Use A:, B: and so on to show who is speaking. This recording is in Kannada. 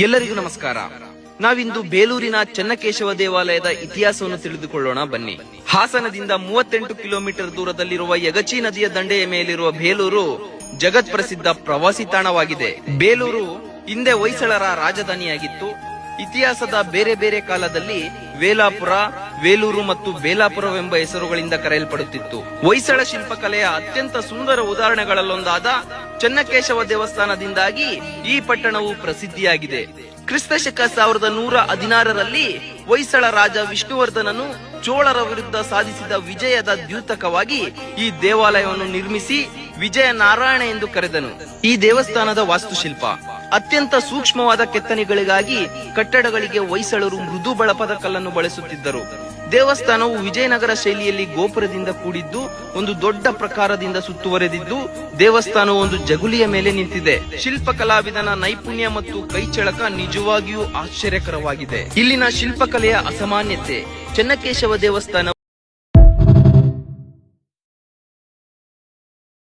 A: ಎಲ್ಲರಿಗೂ ನಮಸ್ಕಾರ. ನಾವಿಂದು ಬೇಲೂರಿನ ಚೆನ್ನಕೇಶವ ದೇವಾಲಯದ ಇತಿಹಾಸವನ್ನು ತಿಳಿದುಕೊಳ್ಳೋಣ ಬನ್ನಿ. ಹಾಸನದಿಂದ 38 ಕಿಲೋಮೀಟರ್ ದೂರದಲ್ಲಿರುವ ಯಗಚಿ ನದಿಯ ದಂಡೆಯ ಮೇಲಿರುವ ಬೇಲೂರು ಜಗತ್ ಪ್ರಸಿದ್ಧ ಪ್ರವಾಸಿ ತಾಣವಾಗಿದೆ. ಬೇಲೂರು ಹಿಂದೆ ಹೊಯ್ಸಳರ ರಾಜಧಾನಿಯಾಗಿತ್ತು. ಇತಿಹಾಸದ ಬೇರೆ ಬೇರೆ ಕಾಲದಲ್ಲಿ ವೇಲಾಪುರ, ವೇಲೂರು ಮತ್ತು ಬೇಲಾಪುರವೆಂಬ ಹೆಸರುಗಳಿಂದ ಕರೆಯಲ್ಪಡುತ್ತಿತ್ತು. ಹೊಯ್ಸಳ ಶಿಲ್ಪಕಲೆಯ ಅತ್ಯಂತ ಸುಂದರ ಉದಾಹರಣೆಗಳಲ್ಲೊಂದಾದ ಚೆನ್ನಕೇಶವ ದೇವಸ್ಥಾನದಿಂದಾಗಿ ಈ ಪಟ್ಟಣವು ಪ್ರಸಿದ್ಧಿಯಾಗಿದೆ. ಕ್ರಿಸ್ತಶಕ 1116ರಲ್ಲಿ ಹೊಯ್ಸಳ ರಾಜ ವಿಷ್ಣುವರ್ಧನನು ಚೋಳರ ವಿರುದ್ಧ ಸಾಧಿಸಿದ ವಿಜಯದ ದ್ಯೂತಕವಾಗಿ ಈ ದೇವಾಲಯವನ್ನು ನಿರ್ಮಿಸಿ ವಿಜಯ ನಾರಾಯಣ ಎಂದು ಕರೆದನು. ಈ ದೇವಸ್ಥಾನದ ವಾಸ್ತುಶಿಲ್ಪ ಅತ್ಯಂತ ಸೂಕ್ಷ್ಮವಾದ ಕೆತ್ತನೆಗಳಿಗಾಗಿ ಕಟ್ಟಡಗಳಿಗೆ ಹೊಯ್ಸಳರು ಮೃದು ಬಳಪದ ಕಲ್ಲನ್ನು ಬಳಸುತ್ತಿದ್ದರು. ದೇವಸ್ಥಾನವು ವಿಜಯನಗರ ಶೈಲಿಯಲ್ಲಿ ಗೋಪುರದಿಂದ ಕೂಡಿದ್ದು ಒಂದು ದೊಡ್ಡ ಪ್ರಕಾರದಿಂದ ಸುತ್ತುವರೆದಿದ್ದು ದೇವಸ್ಥಾನವು ಒಂದು ಜಗುಲಿಯ ಮೇಲೆ ನಿಂತಿದೆ. ಶಿಲ್ಪ ಕಲಾವಿದನ ನೈಪುಣ್ಯ ಮತ್ತು ಕೈಚಳಕ ನಿಜವಾಗಿಯೂ ಆಶ್ಚರ್ಯಕರವಾಗಿದೆ. ಇಲ್ಲಿನ ಶಿಲ್ಪಕಲೆಯ ಅಸಾಮಾನ್ಯತೆ ಚೆನ್ನಕೇಶವ ದೇವಸ್ಥಾನ